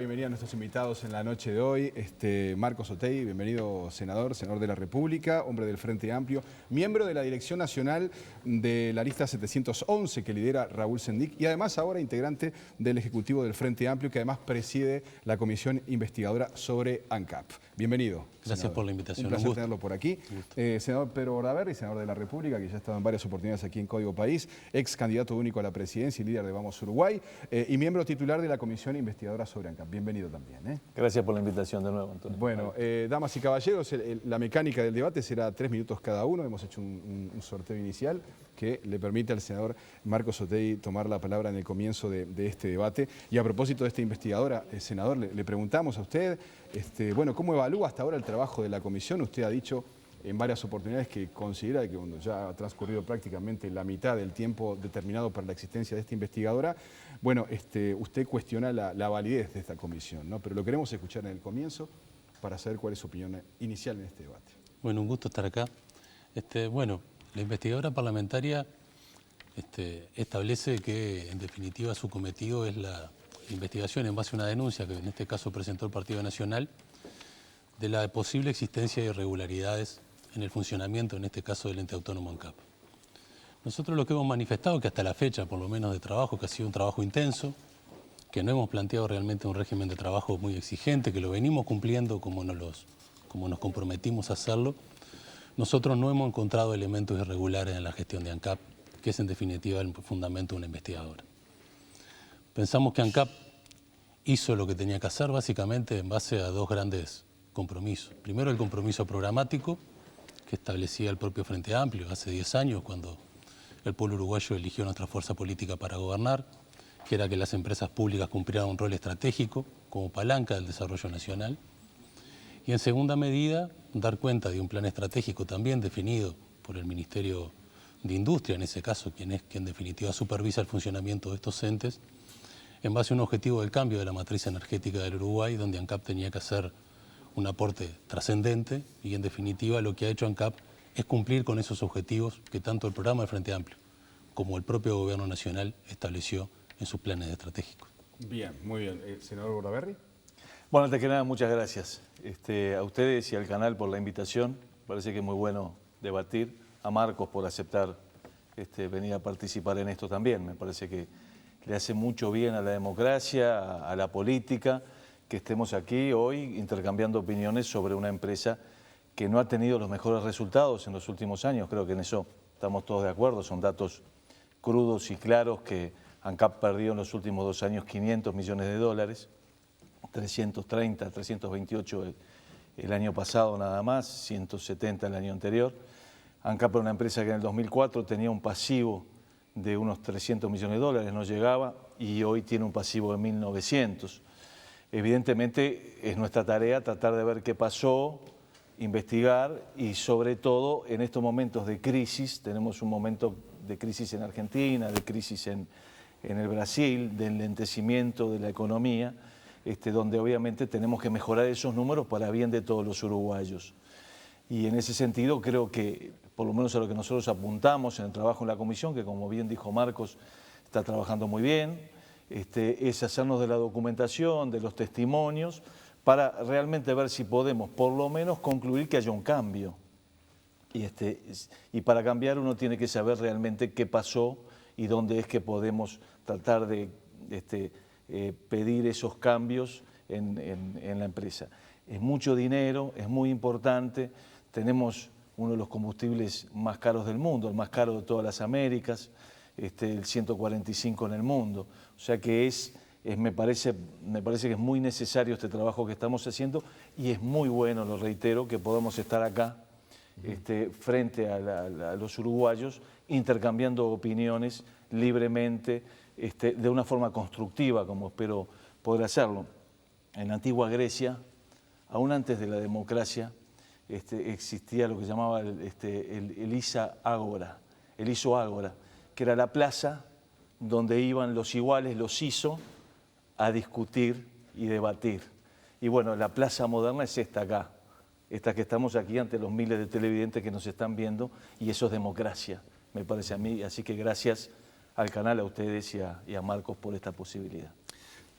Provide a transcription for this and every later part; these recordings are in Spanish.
Bienvenido a nuestros invitados en la noche de hoy. Marcos Otey, bienvenido senador de la República, hombre del Frente Amplio, miembro de la Dirección Nacional de la lista 711 que lidera Raúl Sendic y además ahora integrante del Ejecutivo del Frente Amplio que además preside la Comisión Investigadora sobre ANCAP. Bienvenido. Gracias senador. por la invitación. Un placer tenerlo por aquí. Senador Pedro Bordaberry, senador de la República, que ya ha estado en varias oportunidades aquí en Código País, ex candidato único a la presidencia y líder de Vamos Uruguay, y miembro titular de la Comisión Investigadora sobre ANCAP. Bienvenido también. Gracias por la invitación de nuevo, Antonio. Bueno, damas y caballeros, la mecánica del debate será 3 minutos cada uno. Hemos hecho un sorteo inicial que le permite al senador Marcos Otey tomar la palabra en el comienzo de este debate. Y a propósito de esta investigadora, senador, le preguntamos a usted, bueno, ¿cómo evalúa hasta ahora el trabajo de la comisión? Usted ha dicho en varias oportunidades que considera que ya ha transcurrido prácticamente la mitad del tiempo determinado para la existencia de esta investigadora. Bueno, usted cuestiona la validez de esta comisión, ¿no? Pero lo queremos escuchar en el comienzo para saber cuál es su opinión inicial en este debate. Bueno, un gusto estar acá. Bueno, la investigadora parlamentaria establece que en definitiva su cometido es la investigación en base a una denuncia que en este caso presentó el Partido Nacional de la posible existencia de irregularidades en el funcionamiento, en este caso del ente autónomo ANCAP. Nosotros lo que hemos manifestado que hasta la fecha, por lo menos de trabajo, que ha sido un trabajo intenso, que no hemos planteado realmente un régimen de trabajo muy exigente, que lo venimos cumpliendo como nos comprometimos a hacerlo, nosotros no hemos encontrado elementos irregulares en la gestión de ANCAP, que es en definitiva el fundamento de una investigadora. Pensamos que ANCAP hizo lo que tenía que hacer básicamente en base a dos grandes compromisos. Primero, el compromiso programático que establecía el propio Frente Amplio hace 10 años cuando el pueblo uruguayo eligió nuestra fuerza política para gobernar, que era que las empresas públicas cumplieran un rol estratégico como palanca del desarrollo nacional. Y en segunda medida, dar cuenta de un plan estratégico también definido por el Ministerio de Industria, en ese caso, quien en definitiva supervisa el funcionamiento de estos entes, en base a un objetivo del cambio de la matriz energética del Uruguay, donde ANCAP tenía que hacer un aporte trascendente y en definitiva lo que ha hecho ANCAP es cumplir con esos objetivos que tanto el programa del Frente Amplio como el propio Gobierno Nacional estableció en sus planes estratégicos. Bien, muy bien. Senador Bordaberry. Bueno, antes que nada, muchas gracias a ustedes y al canal por la invitación. Parece que es muy bueno debatir. A Marcos por aceptar venir a participar en esto también. Me parece que le hace mucho bien a la democracia, a la política, que estemos aquí hoy intercambiando opiniones sobre una empresa que no ha tenido los mejores resultados en los últimos años. Creo que en eso estamos todos de acuerdo. Son datos crudos y claros que ANCAP perdió en los últimos 2 años 500 millones de dólares, 330, 328 el año pasado nada más, 170 el año anterior. ANCAP era una empresa que en el 2004 tenía un pasivo de unos 300 millones de dólares, no llegaba, y hoy tiene un pasivo de 1.900. Evidentemente es nuestra tarea tratar de ver qué pasó, investigar y sobre todo en estos momentos de crisis, tenemos un momento de crisis en Argentina, de crisis en el Brasil, de enlentecimiento de la economía, donde obviamente tenemos que mejorar esos números para bien de todos los uruguayos. Y en ese sentido creo que, por lo menos a lo que nosotros apuntamos en el trabajo en la comisión, que como bien dijo Marcos, está trabajando muy bien, es hacernos de la documentación, de los testimonios, para realmente ver si podemos por lo menos concluir que haya un cambio. Y para cambiar uno tiene que saber realmente qué pasó y dónde es que podemos tratar de pedir esos cambios en la empresa. Es mucho dinero, es muy importante, tenemos uno de los combustibles más caros del mundo, el más caro de todas las Américas, el 145 en el mundo. O sea que me parece que es muy necesario este trabajo que estamos haciendo y es muy bueno, lo reitero, que podamos estar acá frente a los uruguayos intercambiando opiniones libremente, de una forma constructiva, como espero poder hacerlo. En la antigua Grecia, aún antes de la democracia, existía lo que llamaba el Iso-Ágora, que era la plaza donde iban los iguales, los ISO, a discutir y debatir. Y bueno, la plaza moderna es esta acá, esta que estamos aquí ante los miles de televidentes que nos están viendo, y eso es democracia, me parece a mí. Así que gracias al canal, a ustedes y a Marcos por esta posibilidad.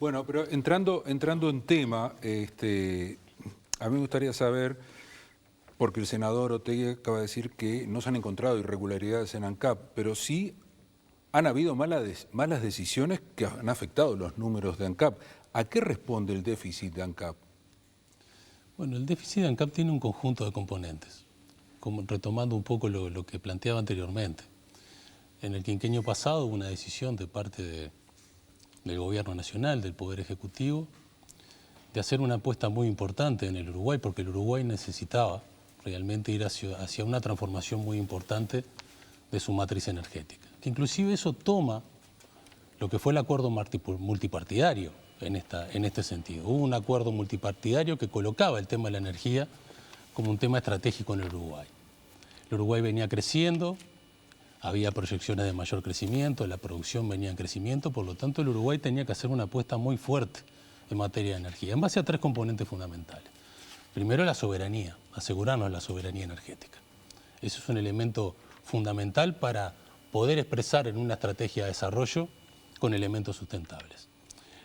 Bueno, pero entrando en tema, a mí me gustaría saber, porque el senador Otegi acaba de decir que no se han encontrado irregularidades en ANCAP, pero sí han habido malas decisiones que han afectado los números de ANCAP. ¿A qué responde el déficit de ANCAP? Bueno, el déficit de ANCAP tiene un conjunto de componentes, retomando un poco lo que planteaba anteriormente. En el quinquenio pasado hubo una decisión de parte del Gobierno Nacional, del Poder Ejecutivo, de hacer una apuesta muy importante en el Uruguay, porque el Uruguay necesitaba realmente ir hacia una transformación muy importante de su matriz energética. Que inclusive eso toma lo que fue el acuerdo multipartidario en este sentido. Hubo un acuerdo multipartidario que colocaba el tema de la energía como un tema estratégico en el Uruguay. El Uruguay venía creciendo, había proyecciones de mayor crecimiento, la producción venía en crecimiento, por lo tanto el Uruguay tenía que hacer una apuesta muy fuerte en materia de energía, en base a tres componentes fundamentales. Primero, la soberanía, asegurarnos la soberanía energética. Eso es un elemento fundamental para poder expresar en una estrategia de desarrollo con elementos sustentables.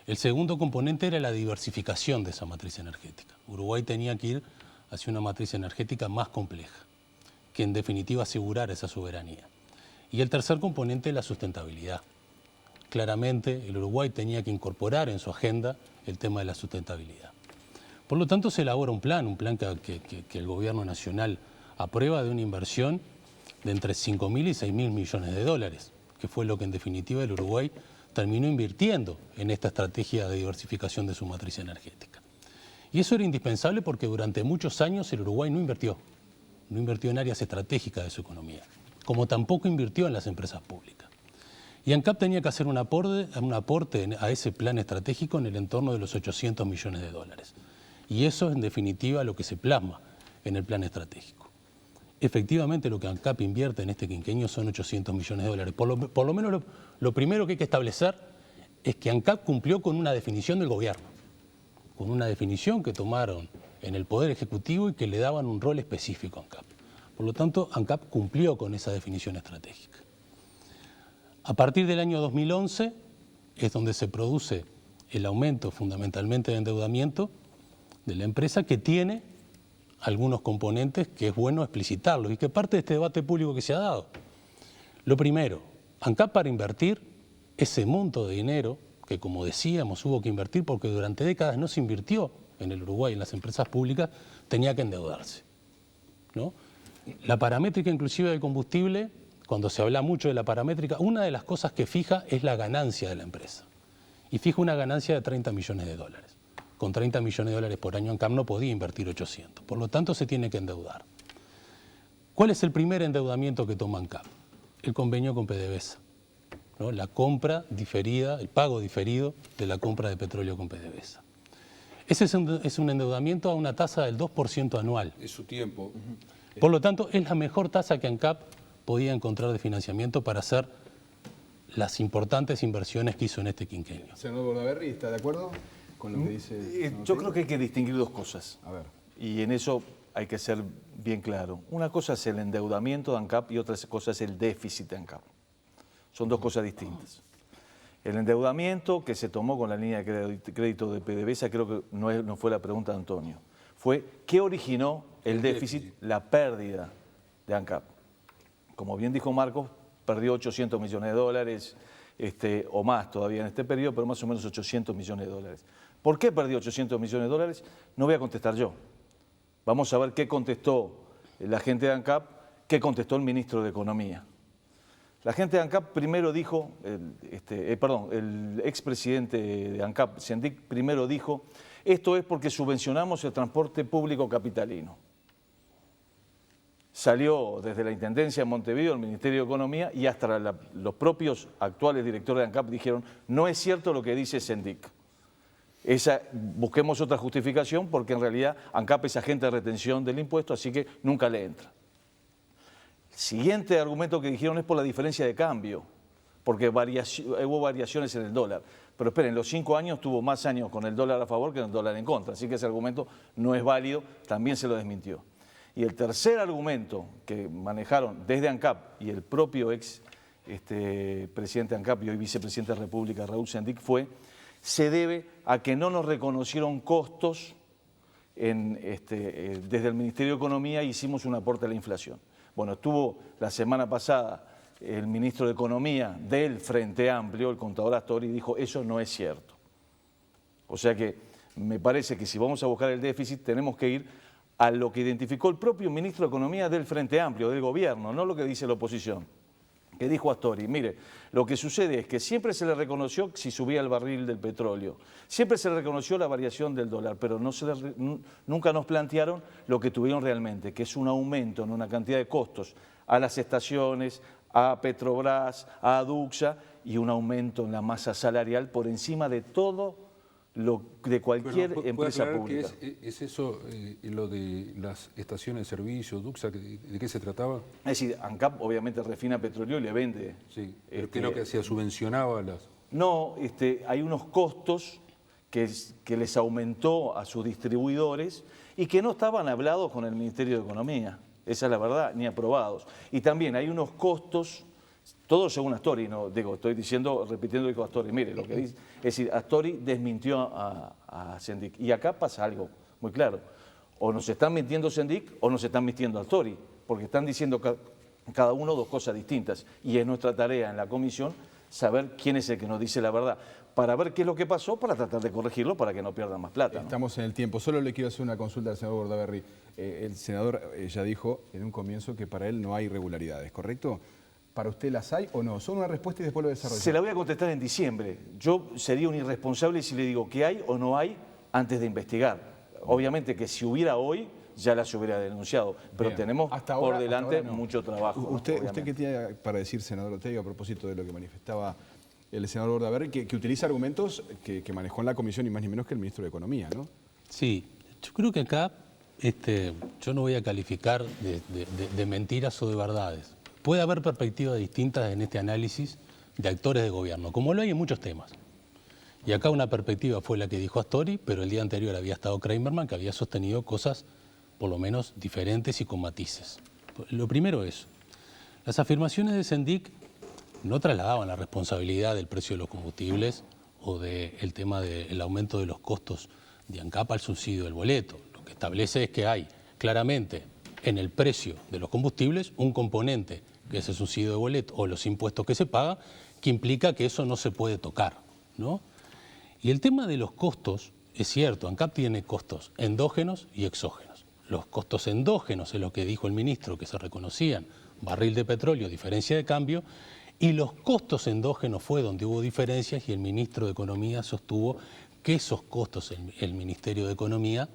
El segundo componente era la diversificación de esa matriz energética. Uruguay tenía que ir hacia una matriz energética más compleja, que en definitiva asegurara esa soberanía. Y el tercer componente es la sustentabilidad. Claramente el Uruguay tenía que incorporar en su agenda el tema de la sustentabilidad. Por lo tanto se elabora un plan que el Gobierno Nacional aprueba de una inversión de entre 5.000 y 6.000 millones de dólares, que fue lo que en definitiva el Uruguay terminó invirtiendo en esta estrategia de diversificación de su matriz energética. Y eso era indispensable porque durante muchos años el Uruguay no invirtió en áreas estratégicas de su economía, como tampoco invirtió en las empresas públicas. Y ANCAP tenía que hacer un aporte a ese plan estratégico en el entorno de los 800 millones de dólares. Y eso es en definitiva lo que se plasma en el plan estratégico. Efectivamente lo que ANCAP invierte en este quinquenio son 800 millones de dólares. Por lo menos lo primero que hay que establecer es que ANCAP cumplió con una definición del gobierno, con una definición que tomaron en el Poder Ejecutivo y que le daban un rol específico a ANCAP. Por lo tanto, ANCAP cumplió con esa definición estratégica. A partir del año 2011 es donde se produce el aumento fundamentalmente de endeudamiento de la empresa, que tiene algunos componentes que es bueno explicitarlos y que parte de este debate público que se ha dado. Lo primero, ANCAP para invertir ese monto de dinero que, como decíamos, hubo que invertir porque durante décadas no se invirtió en el Uruguay, en las empresas públicas, tenía que endeudarse, ¿no? La paramétrica inclusive del combustible, cuando se habla mucho de la paramétrica, una de las cosas que fija es la ganancia de la empresa. Y fija una ganancia de 30 millones de dólares. Con 30 millones de dólares por año ANCAP no podía invertir 800. Por lo tanto, se tiene que endeudar. ¿Cuál es el primer endeudamiento que toma ANCAP? El convenio con PDVSA, ¿no? La compra diferida, el pago diferido de la compra de petróleo con PDVSA. Ese es un endeudamiento a una tasa del 2% anual. Es su tiempo. Por lo tanto, es la mejor tasa que ANCAP podía encontrar de financiamiento para hacer las importantes inversiones que hizo en este quinquenio. Senador Bordaberry, ¿está de acuerdo con lo que dice? Yo creo que hay que distinguir dos cosas. A ver. Y en eso hay que ser bien claro. Una cosa es el endeudamiento de ANCAP y otra cosa es el déficit de ANCAP. Son dos cosas distintas. El endeudamiento que se tomó con la línea de crédito de PDVSA, creo que no fue la pregunta de Antonio. Fue, ¿qué originó el déficit? La pérdida de ANCAP. Como bien dijo Marcos, perdió 800 millones de dólares, o más todavía en este periodo, pero más o menos 800 millones de dólares. ¿Por qué perdió 800 millones de dólares? No voy a contestar yo. Vamos a ver qué contestó la gente de ANCAP, qué contestó el ministro de Economía. La gente de ANCAP primero dijo, el expresidente de ANCAP, Sendik, primero dijo, esto es porque subvencionamos el transporte público capitalino. Salió desde la Intendencia de Montevideo, el Ministerio de Economía, y hasta los propios actuales directores de ANCAP dijeron, no es cierto lo que dice Sendik. Busquemos otra justificación porque en realidad ANCAP es agente de retención del impuesto, así que nunca le entra. El siguiente argumento que dijeron es por la diferencia de cambio, porque hubo variaciones en el dólar. Pero esperen, los 5 años tuvo más años con el dólar a favor que con el dólar en contra, así que ese argumento no es válido, también se lo desmintió. Y el tercer argumento que manejaron desde ANCAP y el propio presidente de ANCAP y hoy vicepresidente de la República, Raúl Sendik, fue se debe a que no nos reconocieron costos desde el Ministerio de Economía y hicimos un aporte a la inflación. Bueno, estuvo la semana pasada el ministro de Economía del Frente Amplio, el contador Astori, dijo eso no es cierto. O sea que me parece que si vamos a buscar el déficit tenemos que ir a lo que identificó el propio ministro de Economía del Frente Amplio, del gobierno, no lo que dice la oposición. Que dijo Astori, mire, lo que sucede es que siempre se le reconoció si subía el barril del petróleo, siempre se le reconoció la variación del dólar, pero nunca nos plantearon lo que tuvieron realmente, que es un aumento en una cantidad de costos a las estaciones, a Petrobras, a Aduxa y un aumento en la masa salarial por encima de todo de cualquier empresa pública. ¿Es eso lo de las estaciones de servicio, Duxa, de qué se trataba? Es decir, ANCAP obviamente refina petróleo y le vende. Sí, pero ¿qué es lo que hacía? ¿Subvencionaba las...? No, hay unos costos que les aumentó a sus distribuidores y que no estaban hablados con el Ministerio de Economía, esa es la verdad, ni aprobados. Y también hay unos costos... Todo según Astori, no digo, estoy diciendo, repitiendo lo que dijo Astori. Mire, lo que dice, es decir, Astori desmintió a Sendik. Y acá pasa algo muy claro. O nos están mintiendo Sendik o nos están mintiendo Astori, porque están diciendo cada uno dos cosas distintas. Y es nuestra tarea en la comisión saber quién es el que nos dice la verdad, para ver qué es lo que pasó, para tratar de corregirlo, para que no pierdan más plata, ¿no? Estamos en el tiempo. Solo le quiero hacer una consulta al senador Bordaberry. El senador ya dijo en un comienzo que para él no hay irregularidades, ¿correcto? ¿Para usted las hay o no? Son una respuesta y después lo desarrolla. Se la voy a contestar en diciembre. Yo sería un irresponsable si le digo que hay o no hay antes de investigar. Obviamente que si hubiera hoy, ya las hubiera denunciado. Pero Bien. tenemos por delante no. mucho trabajo. ¿Usted qué tiene para decir, senador Otegi, a propósito de lo que manifestaba el senador Bordaberry, que utiliza argumentos que manejó en la comisión y más ni menos que el ministro de Economía, ¿no? Sí, yo creo que acá yo no voy a calificar de mentiras o de verdades. Puede haber perspectivas distintas en este análisis de actores de gobierno, como lo hay en muchos temas. Y acá una perspectiva fue la que dijo Astori, pero el día anterior había estado Kramerman, que había sostenido cosas por lo menos diferentes y con matices. Lo primero es, las afirmaciones de Sendik no trasladaban la responsabilidad del precio de los combustibles o del tema del aumento de los costos de ANCAP al subsidio del boleto. Lo que establece es que hay claramente en el precio de los combustibles un componente que es el subsidio de boleto o los impuestos que se pagan, que implica que eso no se puede tocar, ¿no? Y el tema de los costos, es cierto, ANCAP tiene costos endógenos y exógenos. Los costos endógenos es lo que dijo el ministro, que se reconocían, barril de petróleo, diferencia de cambio, y los costos endógenos fue donde hubo diferencias y el ministro de Economía sostuvo que esos costos el Ministerio de Economía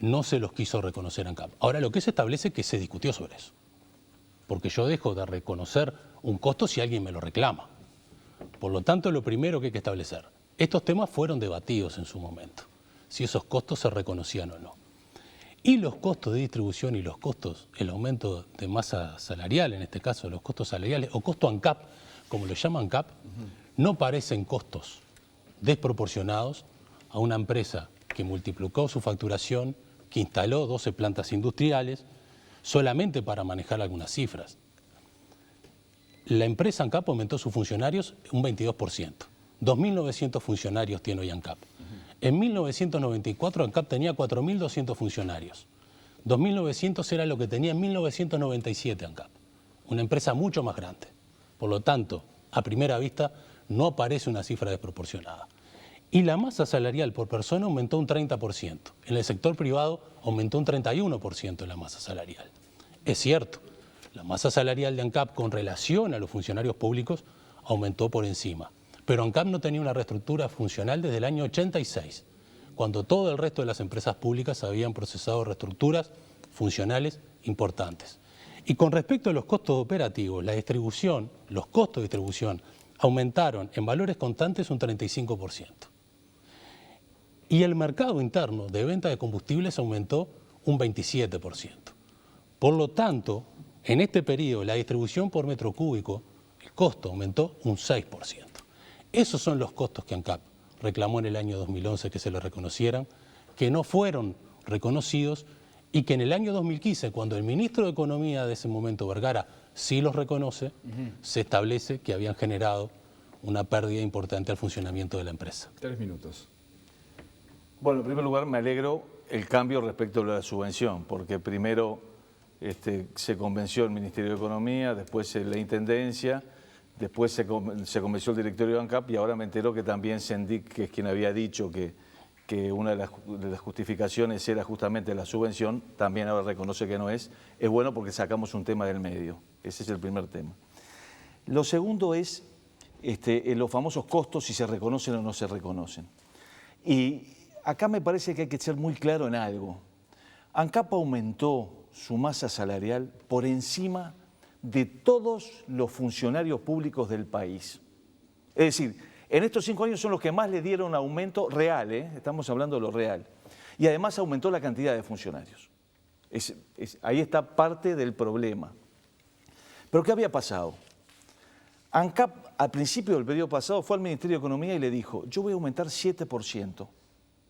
no se los quiso reconocer a ANCAP. Ahora, lo que se establece es que se discutió sobre eso, porque yo dejo de reconocer un costo si alguien me lo reclama. Por lo tanto, lo primero que hay que establecer, estos temas fueron debatidos en su momento, si esos costos se reconocían o no. Y los costos de distribución y los costos, el aumento de masa salarial, en este caso los costos salariales, o costo ANCAP, como lo llama ANCAP, no parecen costos desproporcionados a una empresa que multiplicó su facturación, que instaló 12 plantas industriales, solamente para manejar algunas cifras. La empresa ANCAP aumentó sus funcionarios un 22%. 2.900 funcionarios tiene hoy ANCAP. En 1994 ANCAP tenía 4.200 funcionarios. 2.900 era lo que tenía en 1997 ANCAP. Una empresa mucho más grande. Por lo tanto, a primera vista, no aparece una cifra desproporcionada. Y la masa salarial por persona aumentó un 30%. En el sector privado aumentó un 31% la masa salarial. Es cierto, la masa salarial de ANCAP con relación a los funcionarios públicos aumentó por encima. Pero ANCAP no tenía una reestructura funcional desde el año 86, cuando todo el resto de las empresas públicas habían procesado reestructuras funcionales importantes. Y con respecto a los costos operativos, la distribución, los costos de distribución aumentaron en valores constantes un 35%. Y el mercado interno de venta de combustibles aumentó un 27%. Por lo tanto, en este periodo la distribución por metro cúbico, el costo aumentó un 6%. Esos son los costos que ANCAP reclamó en el año 2011 que se le reconocieran, que no fueron reconocidos y que en el año 2015, cuando el ministro de Economía de ese momento, Vergara, sí los reconoce, se establece que habían generado una pérdida importante al funcionamiento de la empresa. 3 minutos. Bueno, en primer lugar me alegro el cambio respecto a la subvención, porque primero se convenció el Ministerio de Economía, después la Intendencia, después se convenció el directorio de ANCAP y ahora me entero que también Sendic, que es quien había dicho que una de las justificaciones era justamente la subvención, también ahora reconoce que no es bueno porque sacamos un tema del medio. Ese es el primer tema. Lo segundo es los famosos costos, si se reconocen o no se reconocen. Y acá me parece que hay que ser muy claro en algo. ANCAP aumentó su masa salarial por encima de todos los funcionarios públicos del país. Es decir, en estos 5 años son los que más le dieron aumento real, estamos hablando de lo real. Y además aumentó la cantidad de funcionarios. Ahí está parte del problema. ¿Pero qué había pasado? ANCAP, al principio del periodo pasado, fue al Ministerio de Economía y le dijo, yo voy a aumentar 7%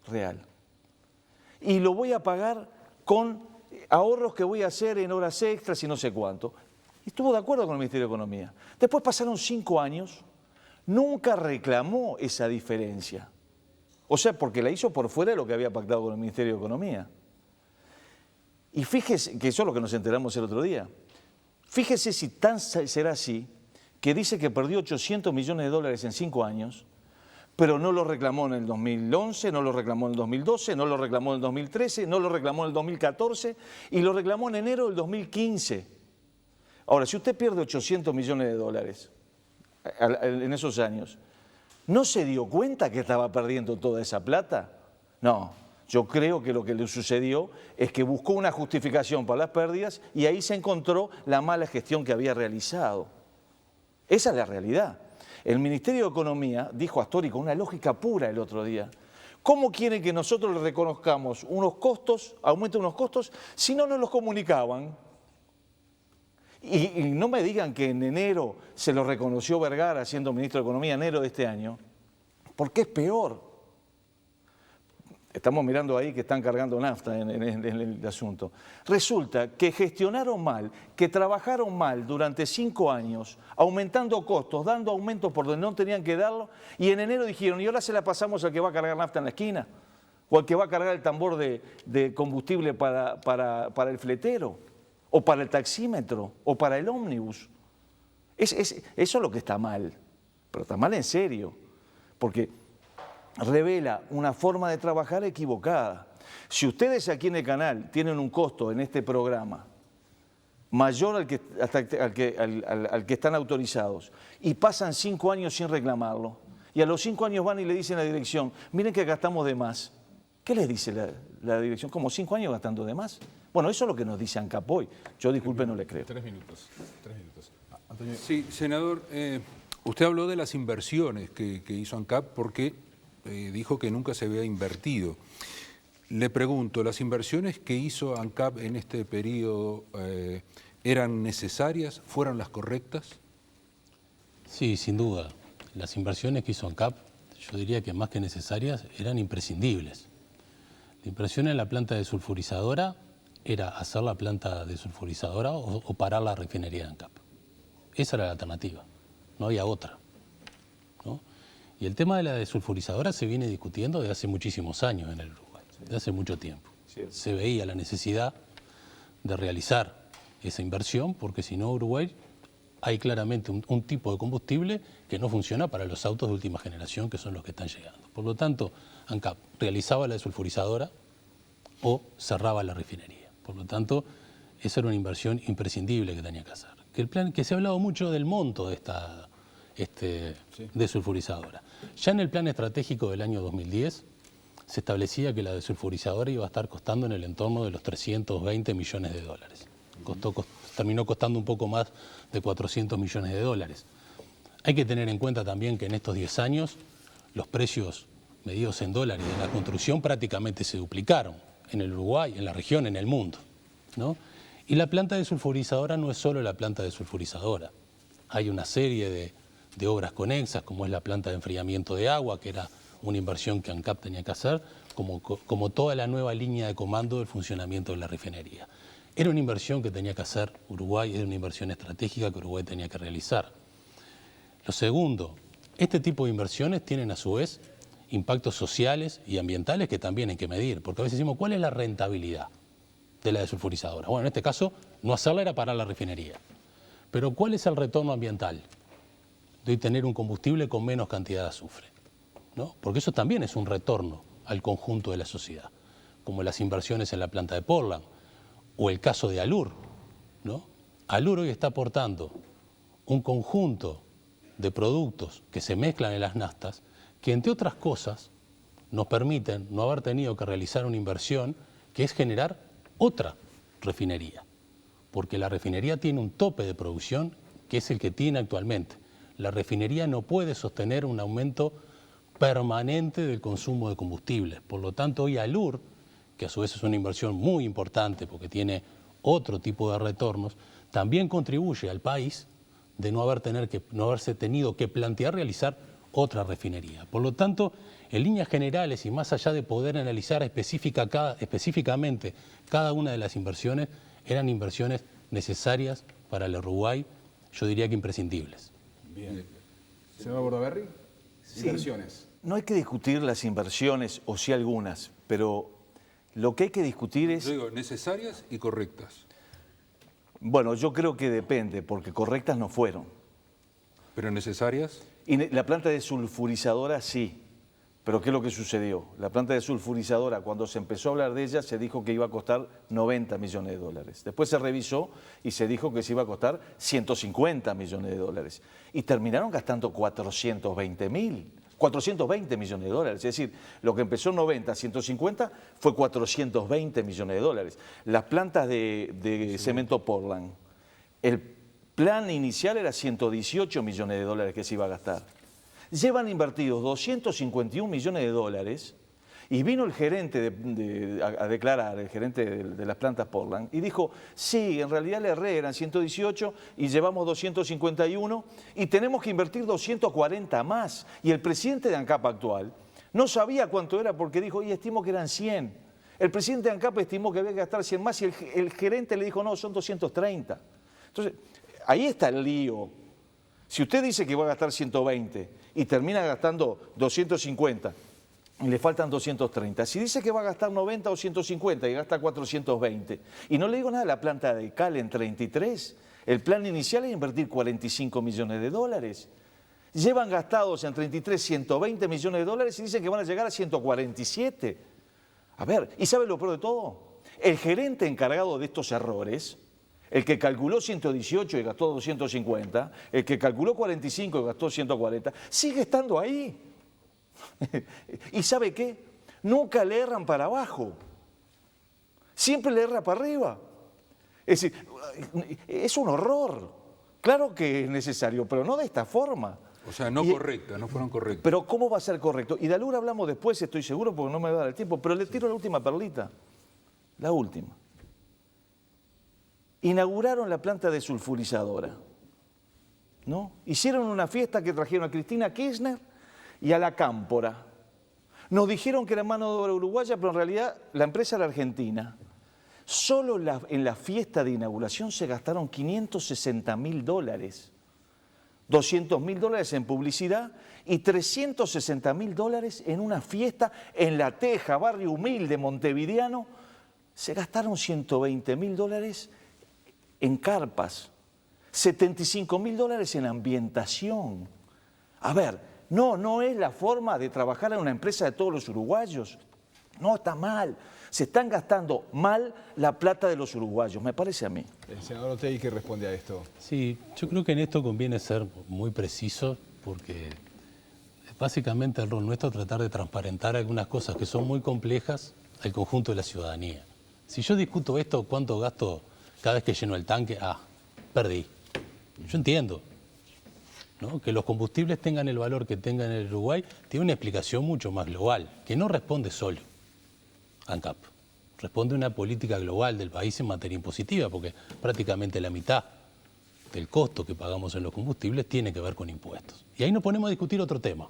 real. Y lo voy a pagar con ahorros que voy a hacer en horas extras y no sé cuánto. Y estuvo de acuerdo con el Ministerio de Economía. Después pasaron 5 años, nunca reclamó esa diferencia. O sea, porque la hizo por fuera de lo que había pactado con el Ministerio de Economía. Y fíjese, que eso es lo que nos enteramos el otro día. Fíjese si tan será así, que dice que perdió 800 millones de dólares en 5 años, pero no lo reclamó en el 2011, no lo reclamó en el 2012, no lo reclamó en el 2013, no lo reclamó en el 2014 y lo reclamó en enero del 2015. Ahora, si usted pierde 800 millones de dólares en esos años, ¿no se dio cuenta que estaba perdiendo toda esa plata? No, yo creo que lo que le sucedió es que buscó una justificación para las pérdidas y ahí se encontró la mala gestión que había realizado. Esa es la realidad. El Ministerio de Economía dijo a Astori con una lógica pura el otro día, ¿cómo quieren que nosotros le reconozcamos unos costos, aumenten unos costos, si no nos los comunicaban? Y no me digan que en enero se lo reconoció Vergara siendo ministro de Economía, enero de este año, porque es peor. Estamos mirando ahí que están cargando nafta en el asunto. Resulta que gestionaron mal, que trabajaron mal durante 5 años, aumentando costos, dando aumentos por donde no tenían que darlo, y en enero dijeron, y ahora se la pasamos al que va a cargar nafta en la esquina, o al que va a cargar el tambor de combustible para el fletero, o para el taxímetro, o para el ómnibus. Eso es lo que está mal, pero está mal en serio, porque revela una forma de trabajar equivocada. Si ustedes aquí en el canal tienen un costo en este programa mayor al que están autorizados y pasan 5 años sin reclamarlo y a los 5 años van y le dicen a la dirección, miren que gastamos de más, ¿qué les dice la dirección? ¿Cómo 5 años gastando de más? Bueno, eso es lo que nos dice ANCAP hoy. Yo, disculpe, no le creo. 3 minutos. 3 minutos. Antonio. Sí, senador, usted habló de las inversiones que hizo ANCAP porque dijo que nunca se había invertido. Le pregunto, ¿las inversiones que hizo ANCAP en este periodo eran necesarias? ¿Fueron las correctas? Sí, sin duda. Las inversiones que hizo ANCAP, yo diría que más que necesarias, eran imprescindibles. La inversión en la planta desulfurizadora era hacer la planta desulfurizadora o parar la refinería de ANCAP. Esa era la alternativa, no había otra, ¿no? Y el tema de la desulfurizadora se viene discutiendo desde hace muchísimos años en el Uruguay, desde hace mucho tiempo. Se veía la necesidad de realizar esa inversión porque si no Uruguay hay claramente un tipo de combustible que no funciona para los autos de última generación que son los que están llegando. Por lo tanto, ANCAP realizaba la desulfurizadora o cerraba la refinería. Por lo tanto, esa era una inversión imprescindible que tenía que hacer. Que se ha hablado mucho del monto de esta desulfurizadora. Ya en el plan estratégico del año 2010 se establecía que la desulfurizadora iba a estar costando en el entorno de los 320 millones de dólares. Terminó costando un poco más de 400 millones de dólares. Hay que tener en cuenta también que en estos 10 años los precios medidos en dólares de la construcción prácticamente se duplicaron en el Uruguay, en la región, en el mundo, ¿no? Y la planta desulfurizadora no es solo la planta desulfurizadora. Hay una serie de obras conexas, como es la planta de enfriamiento de agua, que era una inversión que ANCAP tenía que hacer, como toda la nueva línea de comando del funcionamiento de la refinería. Era una inversión que tenía que hacer Uruguay, era una inversión estratégica que Uruguay tenía que realizar. Lo segundo, Este tipo de inversiones tienen a su vez impactos sociales y ambientales que también hay que medir, porque a veces decimos, ¿cuál es la rentabilidad de la desulfurizadora? Bueno, en este caso, no hacerla era parar la refinería. Pero ¿cuál es el retorno ambiental de tener un combustible con menos cantidad de azufre? ¿No? Porque eso también es un retorno al conjunto de la sociedad, como las inversiones en la planta de Portland o el caso de Alur, ¿no? Alur hoy está aportando un conjunto de productos que se mezclan en las naftas que, entre otras cosas, nos permiten no haber tenido que realizar una inversión que es generar otra refinería, porque la refinería tiene un tope de producción que es el que tiene actualmente. La refinería no puede sostener un aumento permanente del consumo de combustibles. Por lo tanto, hoy Alur, que a su vez es una inversión muy importante porque tiene otro tipo de retornos, también contribuye al país de no haberse tenido que plantear realizar otra refinería. Por lo tanto, en líneas generales y más allá de poder analizar específicamente cada una de las inversiones, eran inversiones necesarias para el Uruguay, yo diría que imprescindibles. Bien. Senador Bordaberry, inversiones. No hay que discutir las inversiones, o sí algunas, pero lo que hay que discutir es... Yo digo, necesarias y correctas. Bueno, yo creo que depende, porque correctas no fueron. ¿Pero necesarias? Y la planta desulfurizadora sí, pero ¿qué es lo que sucedió? La planta desulfurizadora, cuando se empezó a hablar de ella, se dijo que iba a costar 90 millones de dólares. Después se revisó y se dijo que se iba a costar 150 millones de dólares. Y terminaron gastando 420 millones de dólares. Es decir, lo que empezó en 90, 150, fue 420 millones de dólares. Las plantas de cemento Portland, el plan inicial era 118 millones de dólares que se iba a gastar. Llevan invertidos 251 millones de dólares y vino el gerente a declarar, el gerente de las plantas Portland, y dijo, sí, en realidad le erré, eran 118 y llevamos 251 y tenemos que invertir 240 más. Y el presidente de ANCAP actual no sabía cuánto era porque dijo, y estimo que eran 100. El presidente de ANCAP estimó que había que gastar 100 más y el gerente le dijo, no, son 230. Entonces, ahí está el lío. Si usted dice que va a gastar 120 y termina gastando 250 y le faltan 230, si dice que va a gastar 90 o 150 y gasta 420, y no le digo nada de la planta de cal en 33, el plan inicial es invertir 45 millones de dólares. Llevan gastados en 33 120 millones de dólares y dicen que van a llegar a 147. A ver, ¿y sabe lo peor de todo? El gerente encargado de estos errores, el que calculó 118 y gastó 250, el que calculó 45 y gastó 140, sigue estando ahí. ¿Y sabe qué? Nunca le erran para abajo, siempre le erra para arriba. Es decir, es un horror. Claro que es necesario, pero no de esta forma. O sea, no correctas, no fueron correctas. Pero ¿cómo va a ser correcto? Y de Alur hablamos después, estoy seguro, porque no me va a dar el tiempo, pero le tiro la última perlita, la última. Inauguraron la planta desulfurizadora, ¿no? Hicieron una fiesta que trajeron a Cristina Kirchner y a la Cámpora. Nos dijeron que era mano de obra uruguaya, pero en realidad la empresa era argentina. Solo en la fiesta de inauguración se gastaron 560.000 dólares, 200.000 dólares en publicidad y 360.000 dólares en una fiesta en La Teja, barrio humilde montevideano. Se gastaron 120.000 dólares en carpas, 75.000 dólares en ambientación. A ver, no es la forma de trabajar en una empresa de todos los uruguayos. No, está mal. Se están gastando mal la plata de los uruguayos, me parece a mí. El senador Otegi, ¿qué responde a esto? Sí, yo creo que en esto conviene ser muy preciso porque básicamente el rol nuestro es tratar de transparentar algunas cosas que son muy complejas al conjunto de la ciudadanía. Si yo discuto esto, ¿cuánto gasto cada vez que lleno el tanque? Perdí. Yo entiendo, ¿no? Que los combustibles tengan el valor que tengan en el Uruguay tiene una explicación mucho más global, que no responde solo ANCAP. Responde a una política global del país en materia impositiva, porque prácticamente la mitad del costo que pagamos en los combustibles tiene que ver con impuestos. Y ahí nos ponemos a discutir otro tema,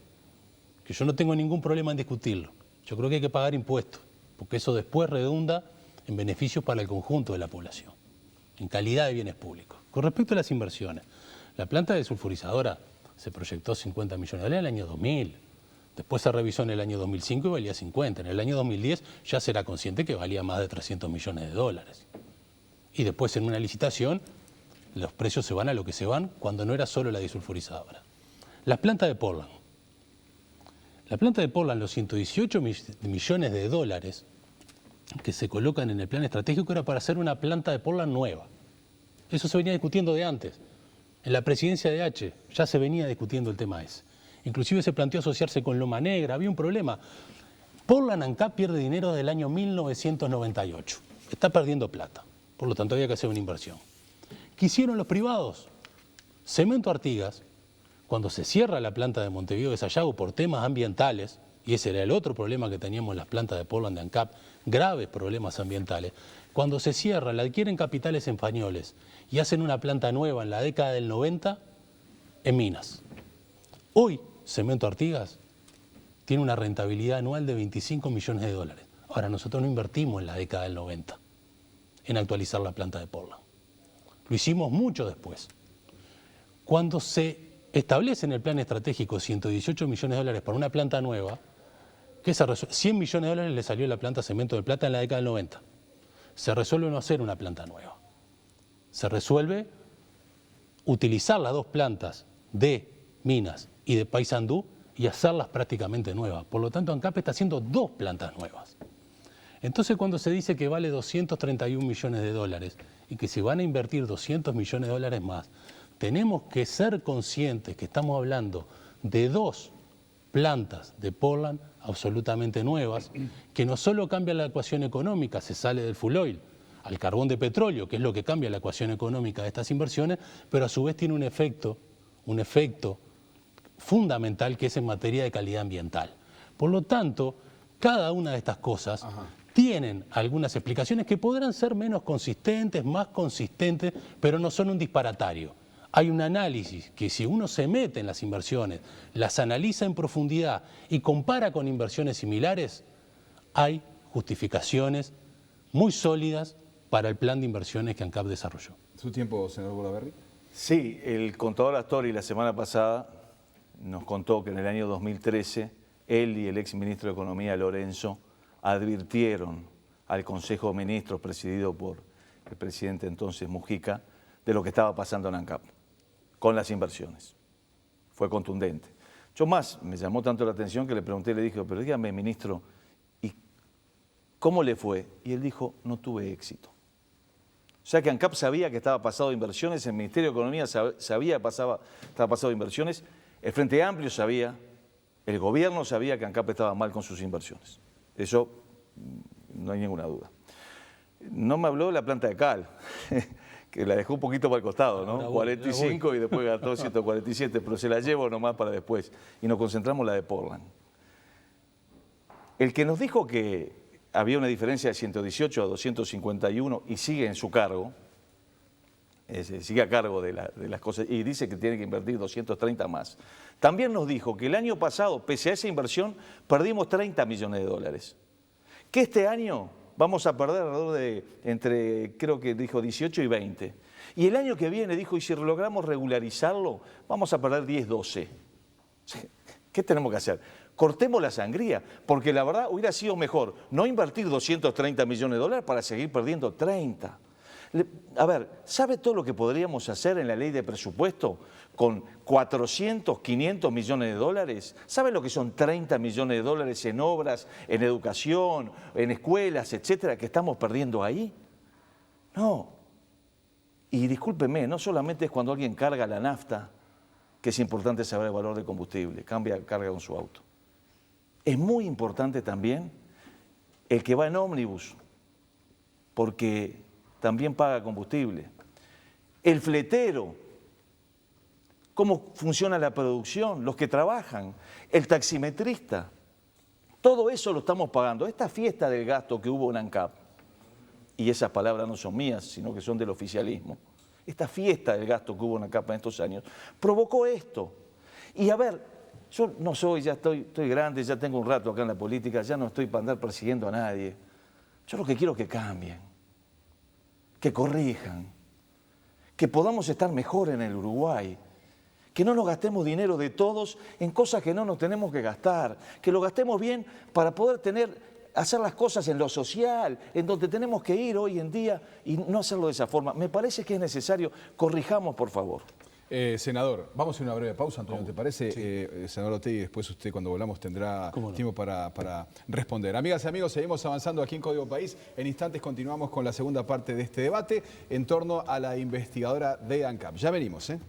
que yo no tengo ningún problema en discutirlo. Yo creo que hay que pagar impuestos, porque eso después redunda en beneficios para el conjunto de la población, en calidad de bienes públicos. Con respecto a las inversiones, la planta desulfurizadora se proyectó 50 millones de dólares en el año 2000. Después se revisó en el año 2005 y valía 50. En el año 2010 ya se era consciente que valía más de 300 millones de dólares. Y después en una licitación los precios se van a lo que se van cuando no era solo la disulfurizadora. La planta de Portland. La planta de Portland, los 118 millones de dólares que se colocan en el plan estratégico era para hacer una planta de Portland nueva. Eso se venía discutiendo de antes. En la presidencia de H ya se venía discutiendo el tema ese. Inclusive se planteó asociarse con Loma Negra, había un problema. Portland ANCAP pierde dinero desde el año 1998. Está perdiendo plata, por lo tanto había que hacer una inversión. ¿Qué hicieron los privados? Cemento Artigas, cuando se cierra la planta de Montevideo de Sayago por temas ambientales, y ese era el otro problema que teníamos en las plantas de Portland de ANCAP, graves problemas ambientales, cuando se cierra, la adquieren capitales españoles y hacen una planta nueva en la década del 90 en Minas. Hoy, Cemento Artigas tiene una rentabilidad anual de 25 millones de dólares. Ahora, nosotros no invertimos en la década del 90 en actualizar la planta de Portland. Lo hicimos mucho después. Cuando se establece en el plan estratégico 118 millones de dólares para una planta nueva, que 100 millones de dólares le salió la planta Cemento de Plata en la década del 90. Se resuelve no hacer una planta nueva. Se resuelve utilizar las dos plantas de Minas y de Paysandú y hacerlas prácticamente nuevas. Por lo tanto, ANCAP está haciendo dos plantas nuevas. Entonces, cuando se dice que vale 231 millones de dólares y que se van a invertir 200 millones de dólares más, tenemos que ser conscientes que estamos hablando de dos plantas de Portland absolutamente nuevas, que no solo cambian la ecuación económica, se sale del fuel oil al carbón de petróleo, que es lo que cambia la ecuación económica de estas inversiones, pero a su vez tiene un efecto fundamental que es en materia de calidad ambiental. Por lo tanto, cada una de estas cosas tienen algunas explicaciones que podrán ser menos consistentes, más consistentes, pero no son un disparatario. Hay un análisis que si uno se mete en las inversiones, las analiza en profundidad y compara con inversiones similares, hay justificaciones muy sólidas para el plan de inversiones que ANCAP desarrolló. ¿Su tiempo, senador Bordaberry? Sí, el contador Astori la semana pasada nos contó que en el año 2013 él y el exministro de Economía, Lorenzo, advirtieron al Consejo de Ministros presidido por el presidente entonces Mujica de lo que estaba pasando en ANCAP con las inversiones. Fue contundente. Yo más, me llamó tanto la atención que le pregunté, le dije, pero dígame, ministro, ¿y cómo le fue? Y él dijo, no tuve éxito. O sea que ANCAP sabía que estaba pasado de inversiones, el Ministerio de Economía sabía que estaba pasado de inversiones, el Frente Amplio sabía, el gobierno sabía que ANCAP estaba mal con sus inversiones. Eso no hay ninguna duda. No me habló de la planta de cal, que la dejó un poquito para el costado, ¿no? 45 y después gastó 147, pero se la llevo nomás para después. Y nos concentramos en la de Portland. El que nos dijo que había una diferencia de 118 a 251 y sigue en su cargo, sigue a cargo de las cosas y dice que tiene que invertir 230 más. También nos dijo que el año pasado, pese a esa inversión, perdimos 30 millones de dólares. Que este año vamos a perder alrededor de entre, creo que dijo 18 y 20. Y el año que viene, dijo, y si logramos regularizarlo, vamos a perder 10, 12. ¿Qué tenemos que hacer? Cortemos la sangría, porque la verdad hubiera sido mejor no invertir 230 millones de dólares para seguir perdiendo 30. A ver, ¿sabe todo lo que podríamos hacer en la ley de presupuesto con 400, 500 millones de dólares? ¿Sabe lo que son 30 millones de dólares en obras, en educación, en escuelas, etcétera, que estamos perdiendo ahí? No. Y discúlpeme, no solamente es cuando alguien carga la nafta, que es importante saber el valor del combustible, carga con su auto. Es muy importante también el que va en ómnibus, porque también paga combustible. El fletero, cómo funciona la producción, los que trabajan, el taximetrista, todo eso lo estamos pagando. Esta fiesta del gasto que hubo en ANCAP, y esas palabras no son mías, sino que son del oficialismo, esta fiesta del gasto que hubo en ANCAP en estos años, provocó esto. Y a ver, yo no soy, ya estoy grande, ya tengo un rato acá en la política, ya no estoy para andar persiguiendo a nadie. Yo lo que quiero es que cambien, que corrijan, que podamos estar mejor en el Uruguay, que no nos gastemos dinero de todos en cosas que no nos tenemos que gastar, que lo gastemos bien para poder hacer las cosas en lo social, en donde tenemos que ir hoy en día y no hacerlo de esa forma. Me parece que es necesario, corrijamos por favor. Senador, vamos a una breve pausa, Antonio, ¿te parece? Sí. Senador Otegi, después usted cuando volvamos tendrá tiempo para responder. Amigas y amigos, seguimos avanzando aquí en Código País. En instantes continuamos con la segunda parte de este debate en torno a la investigadora de ANCAP. Ya venimos, ¿eh?